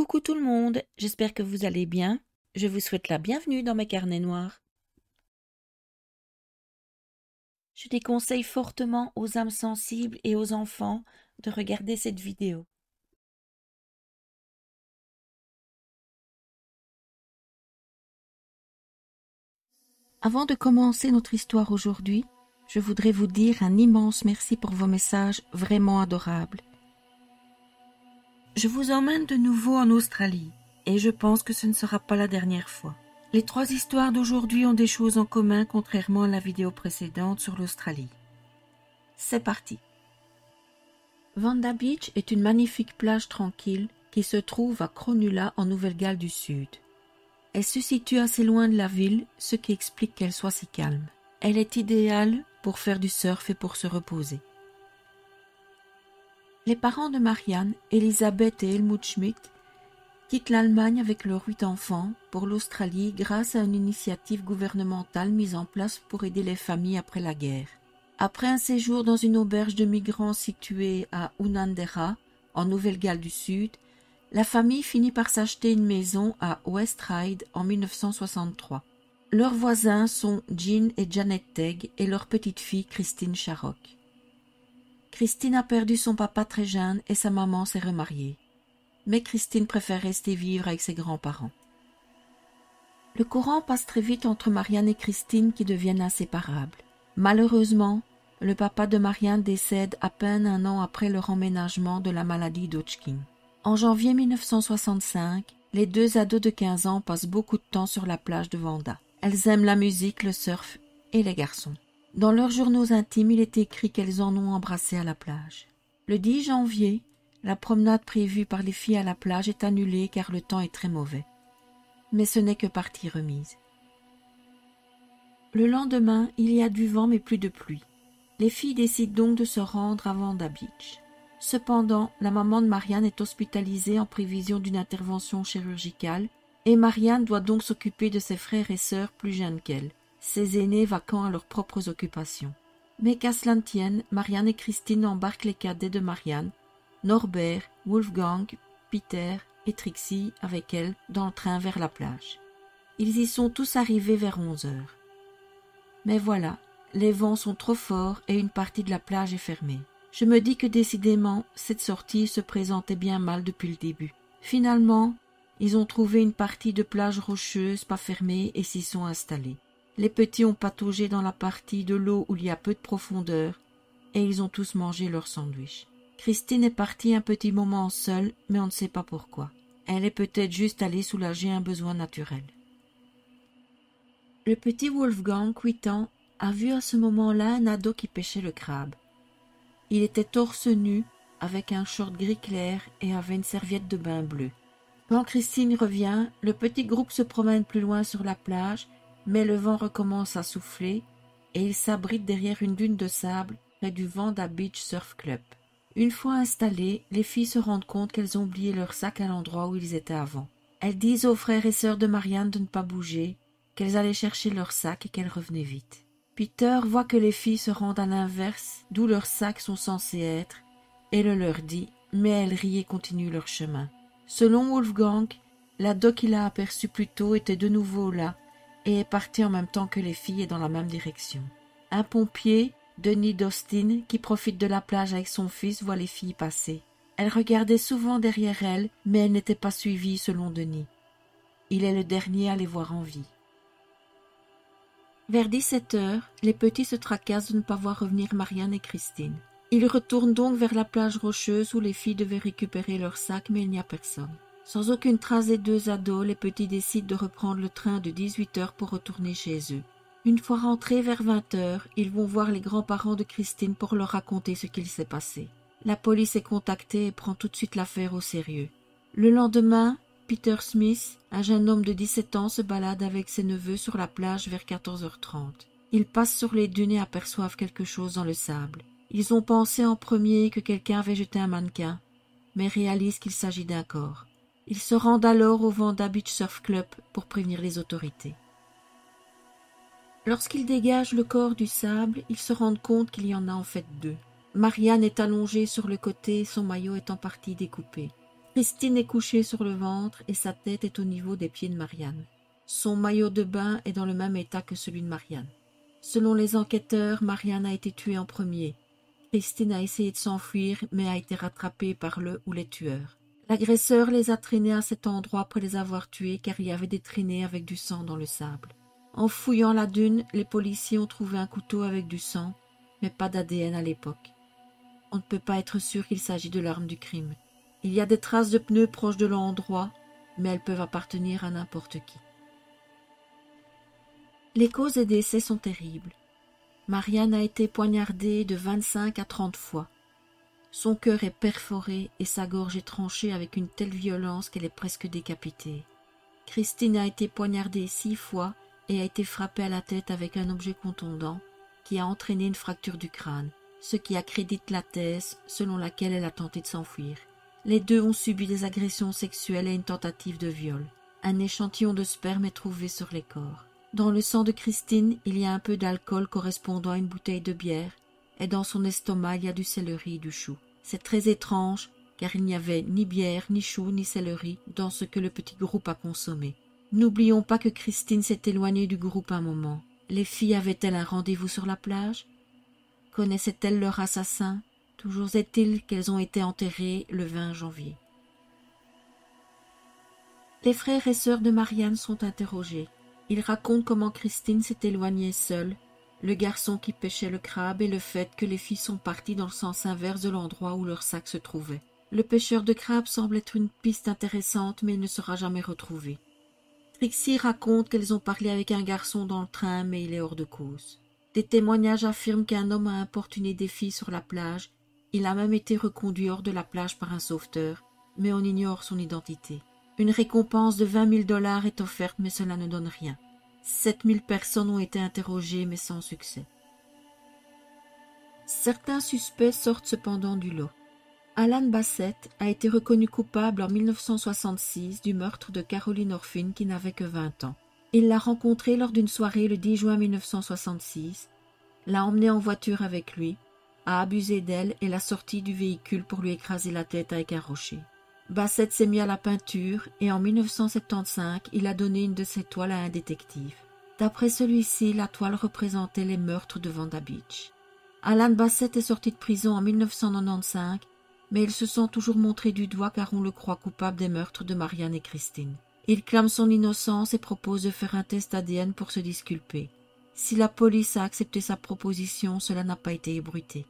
Coucou tout le monde, j'espère que vous allez bien. Je vous souhaite la bienvenue dans mes carnets noirs. Je déconseille fortement aux âmes sensibles et aux enfants de regarder cette vidéo. Avant de commencer notre histoire aujourd'hui, je voudrais vous dire un immense merci pour vos messages vraiment adorables. Je vous emmène de nouveau en Australie et je pense que ce ne sera pas la dernière fois. Les 3 histoires d'aujourd'hui ont des choses en commun contrairement à la vidéo précédente sur l'Australie. C'est parti. Vanda Beach est une magnifique plage tranquille qui se trouve à Cronulla en Nouvelle-Galles du Sud. Elle se situe assez loin de la ville, ce qui explique qu'elle soit si calme. Elle est idéale pour faire du surf et pour se reposer. Les parents de Marianne, Elisabeth et Helmut Schmidt, quittent l'Allemagne avec leurs 8 enfants pour l'Australie grâce à une initiative gouvernementale mise en place pour aider les familles après la guerre. Après un séjour dans une auberge de migrants située à Unanderra, en Nouvelle-Galles du Sud, la famille finit par s'acheter une maison à West Ryde en 1963. Leurs voisins sont Jean et Janet Tegg et leur petite-fille Christine Sharrock. Christine a perdu son papa très jeune et sa maman s'est remariée. Mais Christine préfère rester vivre avec ses grands-parents. Le courant passe très vite entre Marianne et Christine qui deviennent inséparables. Malheureusement, le papa de Marianne décède à peine un an après leur emménagement de la maladie d'Hodgkin. En janvier 1965, les 2 ados de 15 ans passent beaucoup de temps sur la plage de Vanda. Elles aiment la musique, le surf et les garçons. Dans leurs journaux intimes, il est écrit qu'elles en ont embrassé à la plage. Le 10 janvier, la promenade prévue par les filles à la plage est annulée car le temps est très mauvais. Mais ce n'est que partie remise. Le lendemain, il y a du vent mais plus de pluie. Les filles décident donc de se rendre à Vanda Beach. Cependant, la maman de Marianne est hospitalisée en prévision d'une intervention chirurgicale et Marianne doit donc s'occuper de ses frères et sœurs plus jeunes qu'elle, ses aînés vaquant à leurs propres occupations. Mais qu'à cela ne tienne, Marianne et Christine embarquent les cadets de Marianne, Norbert, Wolfgang, Peter et Trixie avec elle dans le train vers la plage. Ils y sont tous arrivés vers 11 heures. Mais voilà, les vents sont trop forts et une partie de la plage est fermée. Je me dis que décidément, cette sortie se présentait bien mal depuis le début. Finalement, ils ont trouvé une partie de plage rocheuse pas fermée et s'y sont installés. Les petits ont pataugé dans la partie de l'eau où il y a peu de profondeur et ils ont tous mangé leur sandwich. Christine est partie un petit moment seule, mais on ne sait pas pourquoi. Elle est peut-être juste allée soulager un besoin naturel. Le petit Wolfgang, 8 ans, a vu à ce moment-là un ado qui pêchait le crabe. Il était torse nu, avec un short gris clair et avait une serviette de bain bleue. Quand Christine revient, le petit groupe se promène plus loin sur la plage, mais le vent recommence à souffler et il s'abrite derrière une dune de sable près du Vanda Beach Surf Club. Une fois installées, les filles se rendent compte qu'elles ont oublié leur sac à l'endroit où ils étaient avant. Elles disent aux frères et sœurs de Marianne de ne pas bouger, qu'elles allaient chercher leur sac et qu'elles revenaient vite. Peter voit que les filles se rendent à l'inverse d'où leurs sacs sont censés être et le leur dit, mais elles rient et continuent leur chemin. Selon Wolfgang, l'ado qu'il a aperçu plus tôt était de nouveau là et est parti en même temps que les filles et dans la même direction. Un pompier, Denis Dostin, qui profite de la plage avec son fils, voit les filles passer. Elles regardaient souvent derrière elles, mais elles n'étaient pas suivies selon Denis. Il est le dernier à les voir en vie. Vers 17 heures, les petits se tracassent de ne pas voir revenir Marianne et Christine. Ils retournent donc vers la plage rocheuse où les filles devaient récupérer leurs sacs, mais il n'y a personne. Sans aucune trace des 2 ados, les petits décident de reprendre le train de 18 heures pour retourner chez eux. Une fois rentrés vers 20 heures, ils vont voir les grands-parents de Christine pour leur raconter ce qu'il s'est passé. La police est contactée et prend tout de suite l'affaire au sérieux. Le lendemain, Peter Smith, un jeune homme de 17 ans, se balade avec ses neveux sur la plage vers 14h30. Ils passent sur les dunes et aperçoivent quelque chose dans le sable. Ils ont pensé en premier que quelqu'un avait jeté un mannequin, mais réalisent qu'il s'agit d'un corps. Ils se rendent alors au Vanda Beach Surf Club pour prévenir les autorités. Lorsqu'ils dégagent le corps du sable, ils se rendent compte qu'il y en a en fait 2. Marianne est allongée sur le côté, son maillot est en partie découpé. Christine est couchée sur le ventre et sa tête est au niveau des pieds de Marianne. Son maillot de bain est dans le même état que celui de Marianne. Selon les enquêteurs, Marianne a été tuée en premier. Christine a essayé de s'enfuir, mais a été rattrapée par le ou les tueurs. L'agresseur les a traînés à cet endroit après les avoir tués, car il y avait des traînées avec du sang dans le sable. En fouillant la dune, les policiers ont trouvé un couteau avec du sang, mais pas d'ADN à l'époque. On ne peut pas être sûr qu'il s'agit de l'arme du crime. Il y a des traces de pneus proches de l'endroit, mais elles peuvent appartenir à n'importe qui. Les causes des décès sont terribles. Marianne a été poignardée de 25 à 30 fois. Son cœur est perforé et sa gorge est tranchée avec une telle violence qu'elle est presque décapitée. Christine a été poignardée 6 fois et a été frappée à la tête avec un objet contondant qui a entraîné une fracture du crâne, ce qui accrédite la thèse selon laquelle elle a tenté de s'enfuir. Les deux ont subi des agressions sexuelles et une tentative de viol. Un échantillon de sperme est trouvé sur les corps. Dans le sang de Christine, il y a un peu d'alcool correspondant à une bouteille de bière, et dans son estomac, il y a du céleri et du chou. C'est très étrange, car il n'y avait ni bière, ni chou, ni céleri dans ce que le petit groupe a consommé. N'oublions pas que Christine s'est éloignée du groupe un moment. Les filles avaient-elles un rendez-vous sur la plage? Connaissaient-elles leur assassin? Toujours est-il qu'elles ont été enterrées le 20 janvier. Les frères et sœurs de Marianne sont interrogés. Ils racontent comment Christine s'est éloignée seule, le garçon qui pêchait le crabe et le fait que les filles sont parties dans le sens inverse de l'endroit où leur sac se trouvait. Le pêcheur de crabe semble être une piste intéressante, mais il ne sera jamais retrouvé. Trixie raconte qu'elles ont parlé avec un garçon dans le train, mais il est hors de cause. Des témoignages affirment qu'un homme a importuné des filles sur la plage. Il a même été reconduit hors de la plage par un sauveteur, mais on ignore son identité. Une récompense de 20 000 $ est offerte, mais cela ne donne rien. 7 000 personnes ont été interrogées, mais sans succès. Certains suspects sortent cependant du lot. Alan Bassett a été reconnu coupable en 1966 du meurtre de Caroline Orphin qui n'avait que 20 ans. Il l'a rencontrée lors d'une soirée le 10 juin 1966, l'a emmenée en voiture avec lui, a abusé d'elle et l'a sortie du véhicule pour lui écraser la tête avec un rocher. Bassett s'est mis à la peinture et en 1975, il a donné une de ses toiles à un détective. D'après celui-ci, la toile représentait les meurtres de Vanda Beach. Alan Bassett est sorti de prison en 1995, mais il se sent toujours montré du doigt car on le croit coupable des meurtres de Marianne et Christine. Il clame son innocence et propose de faire un test ADN pour se disculper. Si la police a accepté sa proposition, cela n'a pas été ébruité.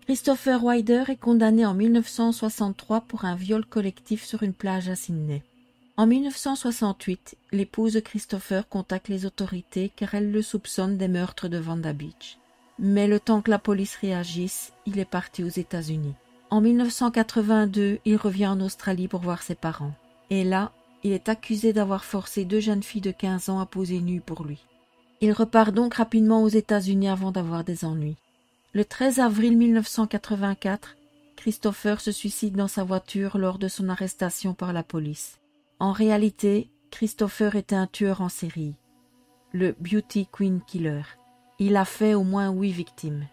Christopher Wyder est condamné en 1963 pour un viol collectif sur une plage à Sydney. En 1968, l'épouse de Christopher contacte les autorités car elle le soupçonne des meurtres de Vanda Beach. Mais le temps que la police réagisse, il est parti aux États-Unis. En 1982, il revient en Australie pour voir ses parents. Et là, il est accusé d'avoir forcé 2 jeunes filles de 15 ans à poser nues pour lui. Il repart donc rapidement aux États-Unis avant d'avoir des ennuis. Le 13 avril 1984, Christopher se suicide dans sa voiture lors de son arrestation par la police. En réalité, Christopher était un tueur en série, le Beauty Queen Killer. Il a fait au moins 8 victimes.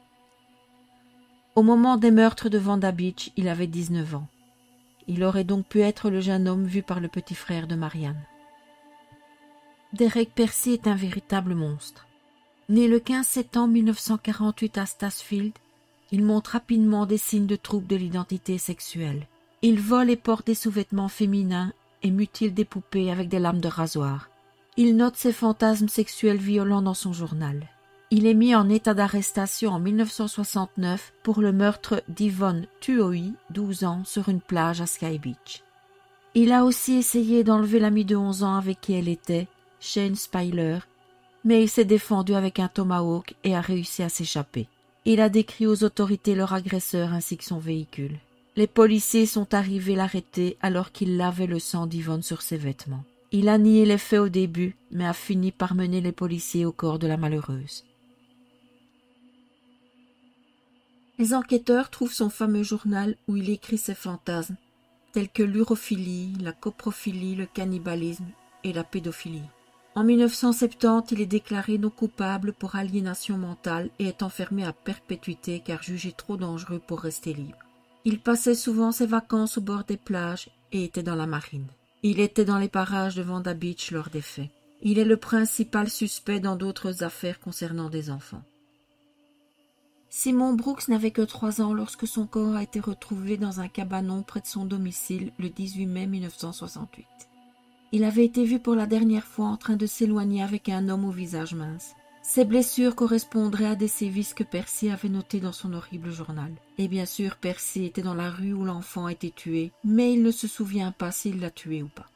Au moment des meurtres de Vanda Beach, il avait 19 ans. Il aurait donc pu être le jeune homme vu par le petit frère de Marianne. Derek Percy est un véritable monstre. Né le 15 septembre 1948 à Stansfield, il montre rapidement des signes de troubles de l'identité sexuelle. Il vole et porte des sous-vêtements féminins et mutile des poupées avec des lames de rasoir. Il note ses fantasmes sexuels violents dans son journal. Il est mis en état d'arrestation en 1969 pour le meurtre d'Yvonne Tuohy, 12 ans, sur une plage à Sky Beach. Il a aussi essayé d'enlever l'ami de 11 ans avec qui elle était, Shane Speiler, mais il s'est défendu avec un tomahawk et a réussi à s'échapper. Il a décrit aux autorités leur agresseur ainsi que son véhicule. Les policiers sont arrivés l'arrêter alors qu'il lavait le sang d'Yvonne sur ses vêtements. Il a nié les faits au début, mais a fini par mener les policiers au corps de la malheureuse. Les enquêteurs trouvent son fameux journal où il écrit ses fantasmes, tels que l'urophilie, la coprophilie, le cannibalisme et la pédophilie. En 1970, il est déclaré non coupable pour aliénation mentale et est enfermé à perpétuité car jugé trop dangereux pour rester libre. Il passait souvent ses vacances au bord des plages et était dans la marine. Il était dans les parages de Vanda Beach lors des faits. Il est le principal suspect dans d'autres affaires concernant des enfants. Simon Brooks n'avait que 3 ans lorsque son corps a été retrouvé dans un cabanon près de son domicile le 18 mai 1968. Il avait été vu pour la dernière fois en train de s'éloigner avec un homme au visage mince. Ses blessures correspondraient à des sévices que Percy avait notés dans son horrible journal. Et bien sûr, Percy était dans la rue où l'enfant a été tué, mais il ne se souvient pas s'il l'a tué ou pas.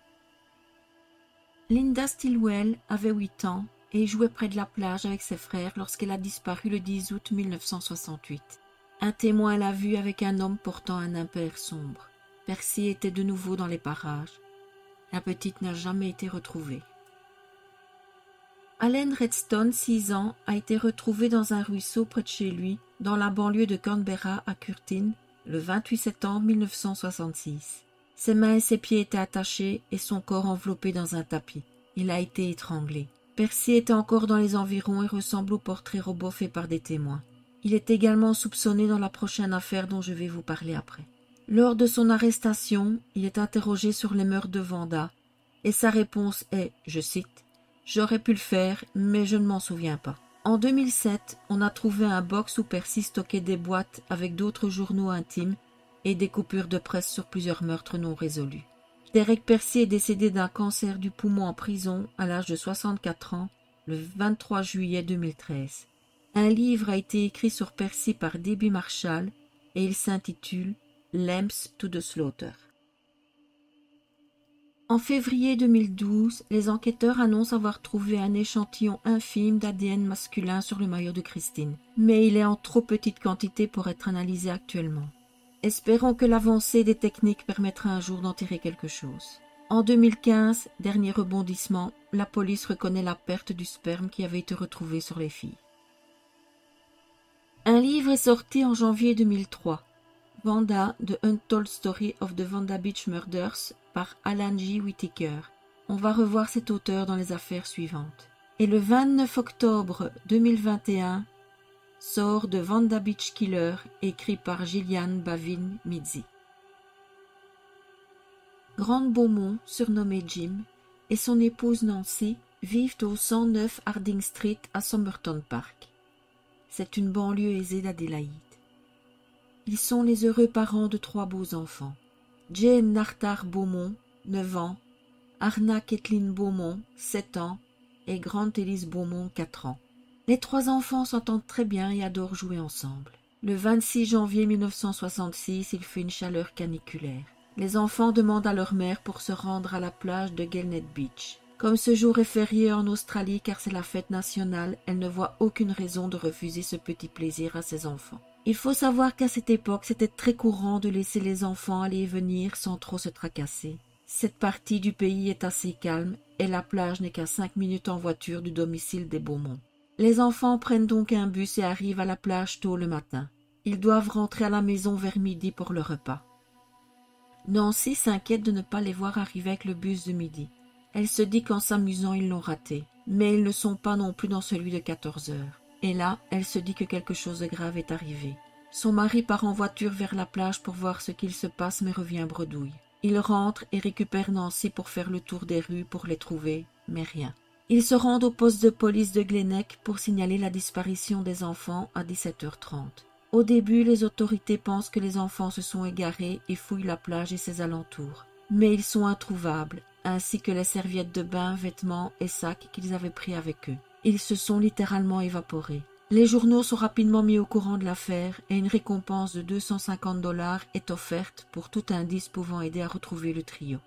Linda Stilwell avait 8 ans et jouait près de la plage avec ses frères lorsqu'elle a disparu le 10 août 1968. Un témoin l'a vue avec un homme portant un impair sombre. Percy était de nouveau dans les parages. La petite n'a jamais été retrouvée. Allen Redstone, 6 ans, a été retrouvé dans un ruisseau près de chez lui, dans la banlieue de Canberra à Curtin, le 28 septembre 1966. Ses mains et ses pieds étaient attachés et son corps enveloppé dans un tapis. Il a été étranglé. Percy était encore dans les environs et ressemble au portrait robot fait par des témoins. Il est également soupçonné dans la prochaine affaire dont je vais vous parler après. Lors de son arrestation, il est interrogé sur les meurtres de Vanda et sa réponse est, je cite, « J'aurais pu le faire, mais je ne m'en souviens pas. » En 2007, on a trouvé un box où Percy stockait des boîtes avec d'autres journaux intimes et des coupures de presse sur plusieurs meurtres non résolus. Derek Percy est décédé d'un cancer du poumon en prison à l'âge de 64 ans le 23 juillet 2013. Un livre a été écrit sur Percy par Debbie Marshall et il s'intitule « Lambs to the Slaughter ». En février 2012, les enquêteurs annoncent avoir trouvé un échantillon infime d'ADN masculin sur le maillot de Christine, mais il est en trop petite quantité pour être analysé actuellement. Espérons que l'avancée des techniques permettra un jour d'en tirer quelque chose. En 2015, dernier rebondissement, la police reconnaît la perte du sperme qui avait été retrouvé sur les filles. Un livre est sorti en janvier 2003. Vanda, The Untold Story of the Vanda Beach Murders par Alan J. Whitaker. On va revoir cet auteur dans les affaires suivantes. Et le 29 octobre 2021 sort The Vanda Beach Killer, écrit par Gillian Bavin Mizzi. Grant Beaumont, surnommé Jim, et son épouse Nancy vivent au 109 Harding Street à Somerton Park. C'est une banlieue aisée d'Adélaïde. Ils sont les heureux parents de 3 beaux enfants. Jane Nartar Beaumont, 9 ans, Arna Kathleen Beaumont, 7 ans, et Grant Ellis Beaumont, 4 ans. Les 3 enfants s'entendent très bien et adorent jouer ensemble. Le 26 janvier 1966, il fait une chaleur caniculaire. Les enfants demandent à leur mère pour se rendre à la plage de Gelnet Beach. Comme ce jour est férié en Australie car c'est la fête nationale, elle ne voit aucune raison de refuser ce petit plaisir à ses enfants. Il faut savoir qu'à cette époque, c'était très courant de laisser les enfants aller et venir sans trop se tracasser. Cette partie du pays est assez calme et la plage n'est qu'à 5 minutes en voiture du domicile des Beaumont. Les enfants prennent donc un bus et arrivent à la plage tôt le matin. Ils doivent rentrer à la maison vers midi pour le repas. Nancy s'inquiète de ne pas les voir arriver avec le bus de midi. Elle se dit qu'en s'amusant, ils l'ont raté. Mais ils ne sont pas non plus dans celui de 14 heures. Et là, elle se dit que quelque chose de grave est arrivé. Son mari part en voiture vers la plage pour voir ce qu'il se passe mais revient bredouille. Il rentre et récupère Nancy pour faire le tour des rues pour les trouver, mais rien. Ils se rendent au poste de police de Glenelg pour signaler la disparition des enfants à 17h30. Au début, les autorités pensent que les enfants se sont égarés et fouillent la plage et ses alentours. Mais ils sont introuvables, ainsi que les serviettes de bain, vêtements et sacs qu'ils avaient pris avec eux. Ils se sont littéralement évaporés. Les journaux sont rapidement mis au courant de l'affaire et une récompense de 250 $ est offerte pour tout indice pouvant aider à retrouver le trio.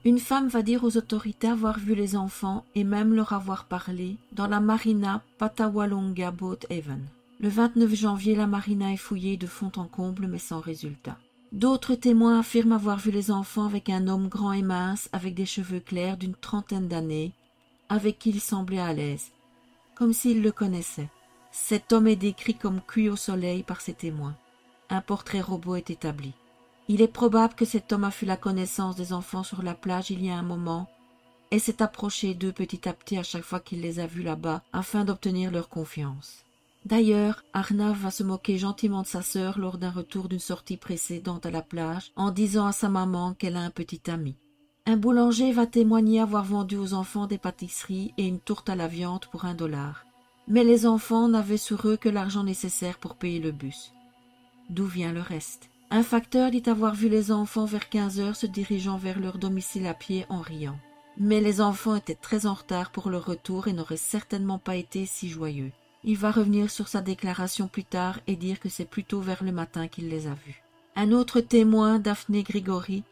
Une femme va dire aux autorités avoir vu les enfants et même leur avoir parlé dans la marina Patawalonga Boat Haven. Le 29 janvier, la marina est fouillée de fond en comble mais sans résultat. D'autres témoins affirment avoir vu les enfants avec un homme grand et mince avec des cheveux clairs d'une 30aine d'années, avec qui il semblait à l'aise, comme s'il le connaissait. Cet homme est décrit comme cuit au soleil par ses témoins. Un portrait robot est établi. Il est probable que cet homme a fait la connaissance des enfants sur la plage il y a un moment et s'est approché d'eux petit à petit à chaque fois qu'il les a vus là-bas afin d'obtenir leur confiance. D'ailleurs, Arnav va se moquer gentiment de sa sœur lors d'un retour d'une sortie précédente à la plage, en disant à sa maman qu'elle a un petit ami. Un boulanger va témoigner avoir vendu aux enfants des pâtisseries et une tourte à la viande pour $1. Mais les enfants n'avaient sur eux que l'argent nécessaire pour payer le bus. D'où vient le reste? Un facteur dit avoir vu les enfants vers 15 heures se dirigeant vers leur domicile à pied en riant. Mais les enfants étaient très en retard pour leur retour et n'auraient certainement pas été si joyeux. Il va revenir sur sa déclaration plus tard et dire que c'est plutôt vers le matin qu'il les a vus. Un autre témoin, Daphné Grigori,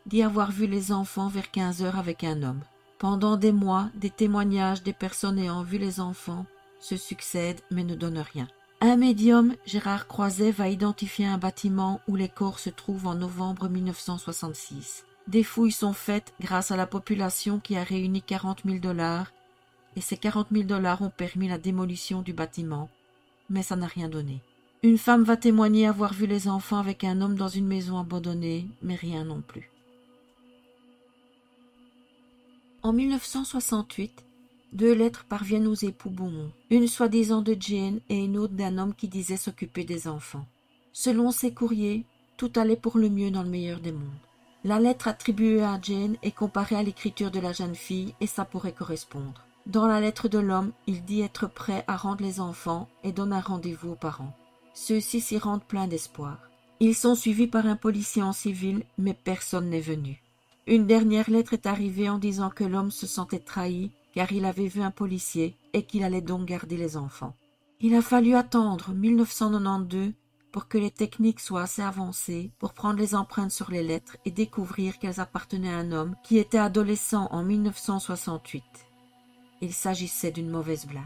dit avoir vu les enfants vers 15 heures avec un homme. Pendant des mois, des témoignages des personnes ayant vu les enfants se succèdent mais ne donnent rien. Un médium, Gérard Croiset, va identifier un bâtiment où les corps se trouvent en novembre 1966. Des fouilles sont faites grâce à la population qui a réuni $40 000 et ces $40 000 ont permis la démolition du bâtiment, mais ça n'a rien donné. Une femme va témoigner avoir vu les enfants avec un homme dans une maison abandonnée, mais rien non plus. En 1968, 2 lettres parviennent aux époux Beaumont, une soi-disant de Jane et une autre d'un homme qui disait s'occuper des enfants. Selon ces courriers, tout allait pour le mieux dans le meilleur des mondes. La lettre attribuée à Jane est comparée à l'écriture de la jeune fille et ça pourrait correspondre. Dans la lettre de l'homme, il dit être prêt à rendre les enfants et donne un rendez-vous aux parents. Ceux-ci s'y rendent pleins d'espoir. Ils sont suivis par un policier en civil, mais personne n'est venu. Une dernière lettre est arrivée en disant que l'homme se sentait trahi car il avait vu un policier et qu'il allait donc garder les enfants. Il a fallu attendre 1992 pour que les techniques soient assez avancées pour prendre les empreintes sur les lettres et découvrir qu'elles appartenaient à un homme qui était adolescent en 1968. Il s'agissait d'une mauvaise blague.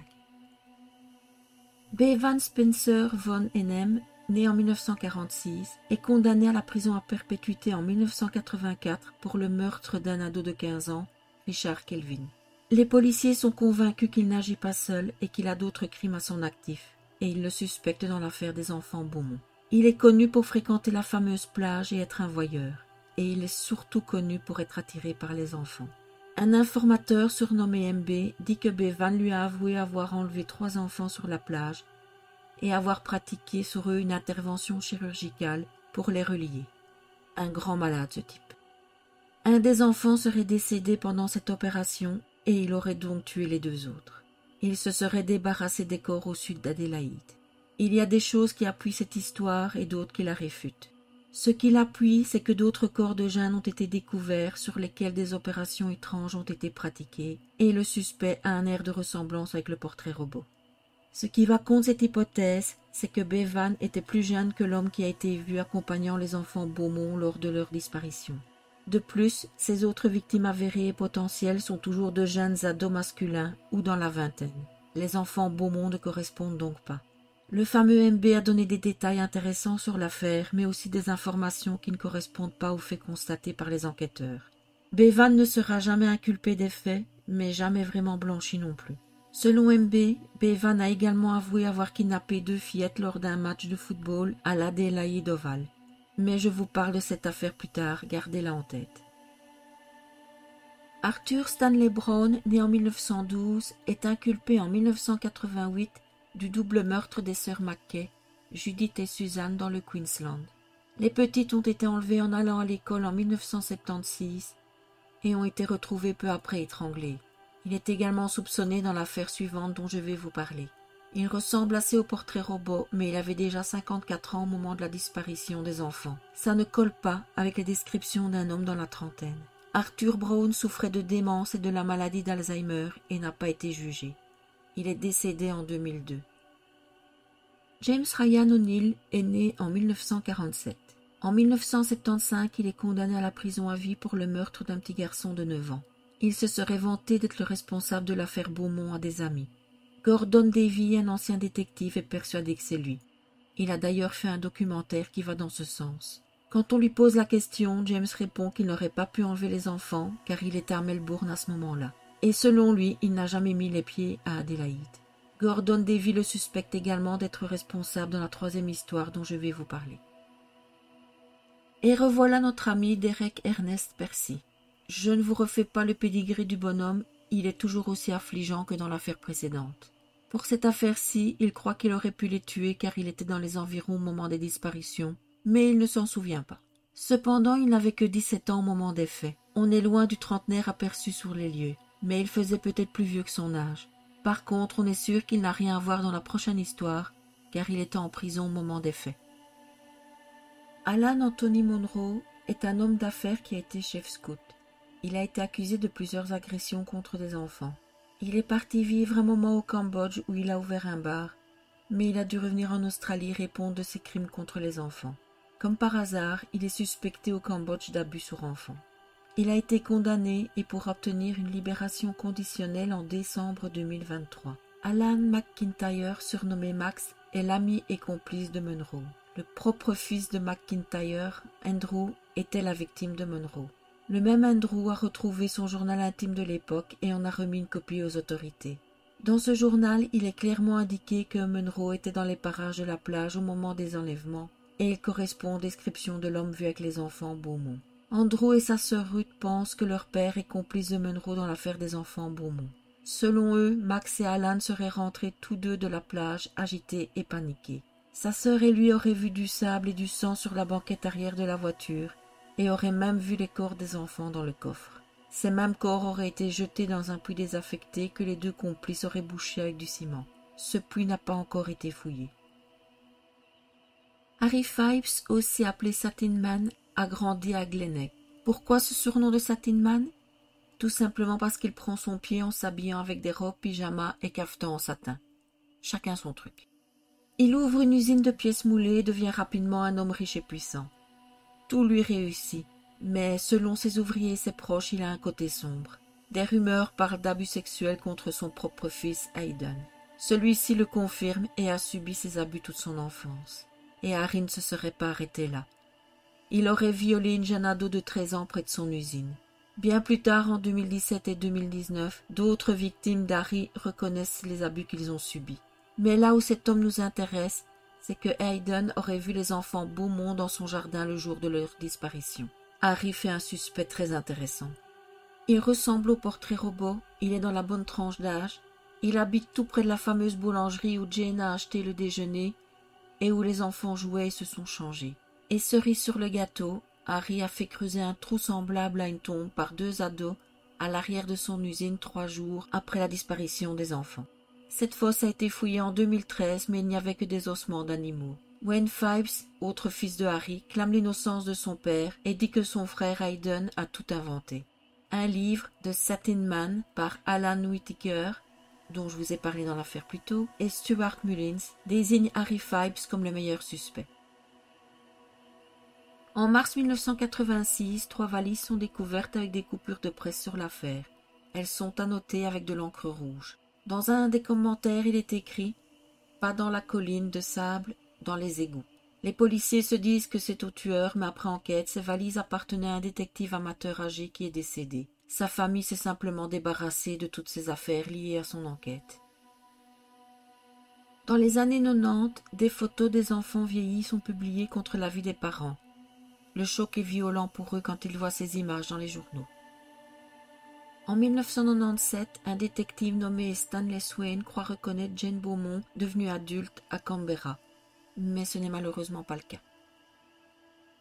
Bevan Spencer von Hennem, né en 1946, est condamné à la prison à perpétuité en 1984 pour le meurtre d'un ado de 15 ans, Richard Kelvin. Les policiers sont convaincus qu'il n'agit pas seul et qu'il a d'autres crimes à son actif, et ils le suspectent dans l'affaire des enfants Beaumont. Il est connu pour fréquenter la fameuse plage et être un voyeur, et il est surtout connu pour être attiré par les enfants. Un informateur surnommé MB dit que Bevan lui a avoué avoir enlevé 3 enfants sur la plage et avoir pratiqué sur eux une intervention chirurgicale pour les relier. Un grand malade, ce type. Un des enfants serait décédé pendant cette opération et il aurait donc tué les 2 autres. Il se serait débarrassé des corps au sud d'Adélaïde. Il y a des choses qui appuient cette histoire et d'autres qui la réfutent. Ce qui l'appuie, c'est que d'autres corps de jeunes ont été découverts sur lesquels des opérations étranges ont été pratiquées et le suspect a un air de ressemblance avec le portrait robot. Ce qui va contre cette hypothèse, c'est que Bevan était plus jeune que l'homme qui a été vu accompagnant les enfants Beaumont lors de leur disparition. De plus, ces autres victimes avérées et potentielles sont toujours de jeunes ados masculins ou dans la vingtaine. Les enfants Beaumont ne correspondent donc pas. Le fameux MB a donné des détails intéressants sur l'affaire, mais aussi des informations qui ne correspondent pas aux faits constatés par les enquêteurs. Bevan ne sera jamais inculpé des faits, mais jamais vraiment blanchi non plus. Selon MB, Bevan a également avoué avoir kidnappé 2 fillettes lors d'un match de football à l'Adélaïde Oval. Mais je vous parle de cette affaire plus tard, gardez-la en tête. Arthur Stanley Brown, né en 1912, est inculpé en 1988 du double meurtre des sœurs Mackay, Judith et Suzanne, dans le Queensland. Les petites ont été enlevées en allant à l'école en 1976 et ont été retrouvées peu après étranglées. Il est également soupçonné dans l'affaire suivante dont je vais vous parler. Il ressemble assez au portrait robot, mais il avait déjà 54 ans au moment de la disparition des enfants. Ça ne colle pas avec les descriptions d'un homme dans la trentaine. Arthur Brown souffrait de démence et de la maladie d'Alzheimer et n'a pas été jugé. Il est décédé en 2002. James Ryan O'Neill est né en 1947. En 1975, il est condamné à la prison à vie pour le meurtre d'un petit garçon de 9 ans. Il se serait vanté d'être le responsable de l'affaire Beaumont à des amis. Gordon Davy, un ancien détective, est persuadé que c'est lui. Il a d'ailleurs fait un documentaire qui va dans ce sens. Quand on lui pose la question, James répond qu'il n'aurait pas pu enlever les enfants car il était à Melbourne à ce moment-là. Et selon lui, il n'a jamais mis les pieds à Adélaïde. Gordon Davy le suspecte également d'être responsable dans la 3e histoire dont je vais vous parler. Et revoilà notre ami Derek Ernest Percy. Je ne vous refais pas le pédigré du bonhomme, il est toujours aussi affligeant que dans l'affaire précédente. Pour cette affaire-ci, il croit qu'il aurait pu les tuer car il était dans les environs au moment des disparitions, mais il ne s'en souvient pas. Cependant, il n'avait que 17 ans au moment des faits. On est loin du trentenaire aperçu sur les lieux, mais il faisait peut-être plus vieux que son âge. Par contre, on est sûr qu'il n'a rien à voir dans la prochaine histoire, car il était en prison au moment des faits. Alan Anthony Monroe est un homme d'affaires qui a été chef scout. Il a été accusé de plusieurs agressions contre des enfants. Il est parti vivre un moment au Cambodge où il a ouvert un bar, mais il a dû revenir en Australie répondre de ses crimes contre les enfants. Comme par hasard, il est suspecté au Cambodge d'abus sur enfants. Il a été condamné et pourra obtenir une libération conditionnelle en décembre 2023. Alan McIntyre, surnommé Max, est l'ami et complice de Monroe. Le propre fils de McIntyre, Andrew, était la victime de Monroe. Le même Andrew a retrouvé son journal intime de l'époque et en a remis une copie aux autorités. Dans ce journal, il est clairement indiqué que Monroe était dans les parages de la plage au moment des enlèvements et il correspond aux descriptions de l'homme vu avec les enfants Beaumont. Andrew et sa sœur Ruth pensent que leur père est complice de Monroe dans l'affaire des enfants Beaumont. Selon eux, Max et Alan seraient rentrés tous deux de la plage, agités et paniqués. Sa sœur et lui auraient vu du sable et du sang sur la banquette arrière de la voiture et auraient même vu les corps des enfants dans le coffre. Ces mêmes corps auraient été jetés dans un puits désaffecté que les deux complices auraient bouché avec du ciment. Ce puits n'a pas encore été fouillé. Harry Phipes, aussi appelé Satin Man, a grandi à Glenelg. Pourquoi ce surnom de Satin Man? Tout simplement parce qu'il prend son pied en s'habillant avec des robes, pyjamas et cafetans en satin. Chacun son truc. Il ouvre une usine de pièces moulées et devient rapidement un homme riche et puissant. Tout lui réussit, mais selon ses ouvriers et ses proches, il a un côté sombre. Des rumeurs parlent d'abus sexuels contre son propre fils Hayden. Celui-ci le confirme et a subi ces abus toute son enfance. Et Harry ne se serait pas arrêté là. Il aurait violé une jeune ado de 13 ans près de son usine. Bien plus tard, en 2017 et 2019, d'autres victimes d'Harry reconnaissent les abus qu'ils ont subis. Mais là où cet homme nous intéresse, c'est que Hayden aurait vu les enfants Beaumont dans son jardin le jour de leur disparition. Harry fait un suspect très intéressant. Il ressemble au portrait robot, il est dans la bonne tranche d'âge, il habite tout près de la fameuse boulangerie où Jane a acheté le déjeuner et où les enfants jouaient et se sont changés. Et cerise sur le gâteau, Harry a fait creuser un trou semblable à une tombe par deux ados à l'arrière de son usine 3 jours après la disparition des enfants. Cette fosse a été fouillée en 2013, mais il n'y avait que des ossements d'animaux. Wayne Phipes, autre fils de Harry, clame l'innocence de son père et dit que son frère Hayden a tout inventé. Un livre de Satin Man par Alan Whitaker, dont je vous ai parlé dans l'affaire plus tôt, et Stuart Mullins désigne Harry Phipes comme le meilleur suspect. En mars 1986, 3 valises sont découvertes avec des coupures de presse sur l'affaire. Elles sont annotées avec de l'encre rouge. Dans un des commentaires, il est écrit « Pas dans la colline de sable, dans les égouts ». Les policiers se disent que c'est au tueur, mais après enquête, ces valises appartenaient à un détective amateur âgé qui est décédé. Sa famille s'est simplement débarrassée de toutes ces affaires liées à son enquête. Dans les années 90, des photos des enfants vieillis sont publiées contre l'avis des parents. Le choc est violent pour eux quand ils voient ces images dans les journaux. En 1997, un détective nommé Stanley Swain croit reconnaître Jane Beaumont, devenue adulte, à Canberra. Mais ce n'est malheureusement pas le cas.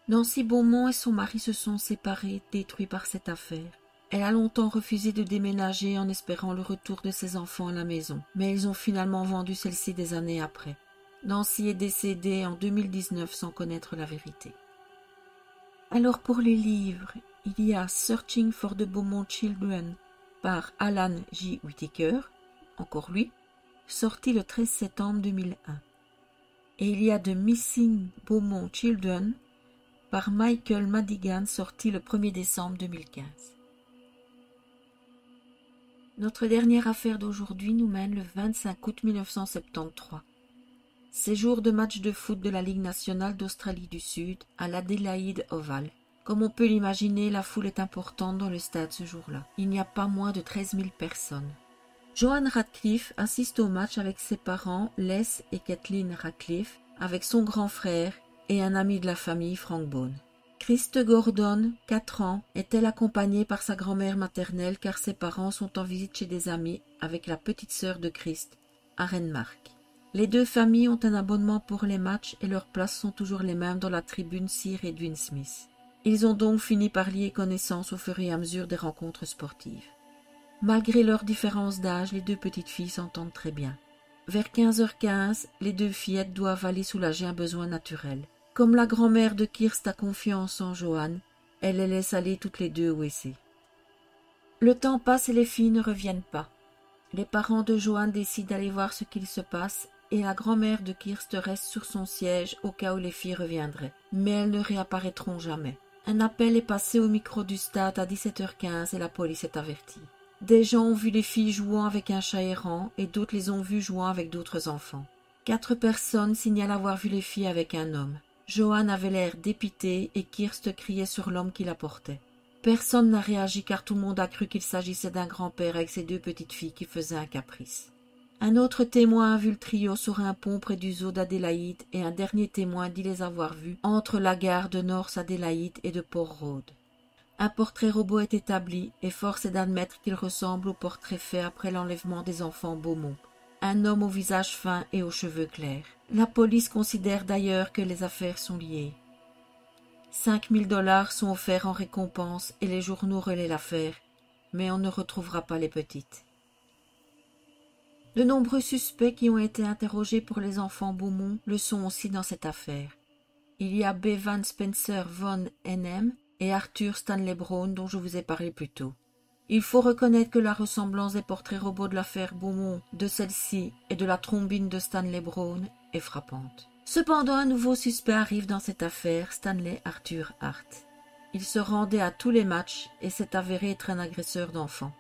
Nancy Beaumont et son mari se sont séparés, détruits par cette affaire. Elle a longtemps refusé de déménager en espérant le retour de ses enfants à la maison, mais ils ont finalement vendu celle-ci des années après. Nancy est décédée en 2019 sans connaître la vérité. Alors pour les livres, il y a Searching for the Beaumont Children par Alan J. Whitaker, encore lui, sorti le 13 septembre 2001. Et il y a The Missing Beaumont Children par Michael Madigan, sorti le 1er décembre 2015. Notre dernière affaire d'aujourd'hui nous mène le 25 août 1973. Séjour de match de foot de la Ligue nationale d'Australie du Sud à l'Adelaide Oval. Comme on peut l'imaginer, la foule est importante dans le stade ce jour-là. Il n'y a pas moins de 13 000 personnes. Joan Radcliffe assiste au match avec ses parents, Les et Kathleen Radcliffe, avec son grand frère et un ami de la famille, Frank Bone. Christ Gordon, 4 ans, est-elle accompagnée par sa grand-mère maternelle car ses parents sont en visite chez des amis avec la petite sœur de Christ, à Renmark. Les deux familles ont un abonnement pour les matchs et leurs places sont toujours les mêmes dans la tribune Sir Edwin Smith. Ils ont donc fini par lier connaissance au fur et à mesure des rencontres sportives. Malgré leurs différences d'âge, les deux petites filles s'entendent très bien. Vers 15h15, les deux fillettes doivent aller soulager un besoin naturel. Comme la grand-mère de Kirst a confiance en Johanne, elle les laisse aller toutes les deux au WC. Le temps passe et les filles ne reviennent pas. Les parents de Johanne décident d'aller voir ce qu'il se passe et la grand-mère de Kirst reste sur son siège au cas où les filles reviendraient. Mais elles ne réapparaîtront jamais. Un appel est passé au micro du stade à 17h15 et la police est avertie. Des gens ont vu les filles jouant avec un chat errant et d'autres les ont vues jouant avec d'autres enfants. 4 personnes signalent avoir vu les filles avec un homme. Johanne avait l'air dépitée et Kirst criait sur l'homme qui la portait. Personne n'a réagi car tout le monde a cru qu'il s'agissait d'un grand-père avec ses 2 petites filles qui faisaient un caprice. Un autre témoin a vu le trio sur un pont près du zoo d'Adélaïde et un dernier témoin dit les avoir vus entre la gare de North Adélaïde et de Port Road. Un portrait robot est établi et force est d'admettre qu'il ressemble au portrait fait après l'enlèvement des enfants Beaumont. Un homme au visage fin et aux cheveux clairs. La police considère d'ailleurs que les affaires sont liées. 5 000 $ sont offerts en récompense et les journaux relaient l'affaire, mais on ne retrouvera pas les petites. De nombreux suspects qui ont été interrogés pour les enfants Beaumont le sont aussi dans cette affaire. Il y a Bevan Spencer von Hennem et Arthur Stanley Brown dont je vous ai parlé plus tôt. Il faut reconnaître que la ressemblance des portraits robots de l'affaire Beaumont, de celle-ci et de la trombine de Stanley Brown est frappante. Cependant, un nouveau suspect arrive dans cette affaire, Stanley Arthur Hart. Il se rendait à tous les matchs et s'est avéré être un agresseur d'enfants.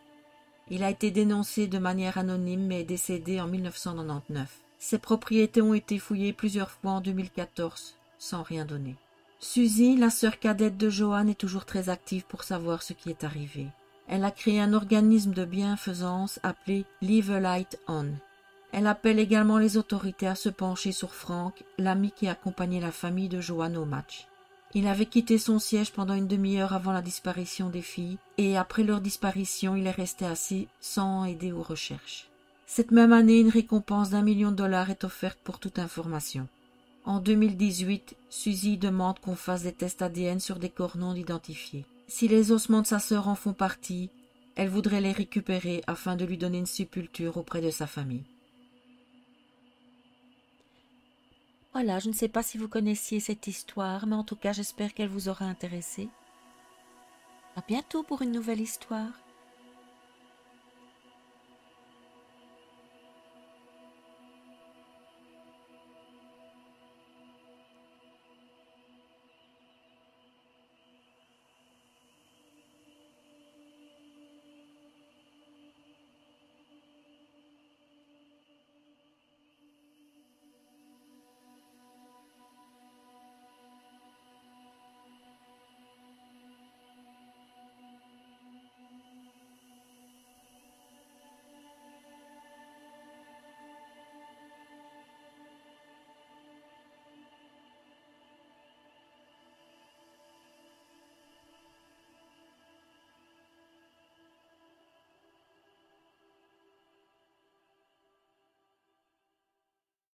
Il a été dénoncé de manière anonyme mais est décédé en 1999. Ses propriétés ont été fouillées plusieurs fois en 2014, sans rien donner. Suzy, la sœur cadette de Johanne, est toujours très active pour savoir ce qui est arrivé. Elle a créé un organisme de bienfaisance appelé Leave a Light On. Elle appelle également les autorités à se pencher sur Frank, l'ami qui accompagnait la famille de Johanne au match. Il avait quitté son siège pendant une demi-heure avant la disparition des filles, et après leur disparition, il est resté assis sans aider aux recherches. Cette même année, une récompense d'1 million de $ est offerte pour toute information. En 2018, Suzy demande qu'on fasse des tests ADN sur des corps non identifiés. Si les ossements de sa sœur en font partie, elle voudrait les récupérer afin de lui donner une sépulture auprès de sa famille. Voilà, je ne sais pas si vous connaissiez cette histoire, mais en tout cas, j'espère qu'elle vous aura intéressé. À bientôt pour une nouvelle histoire.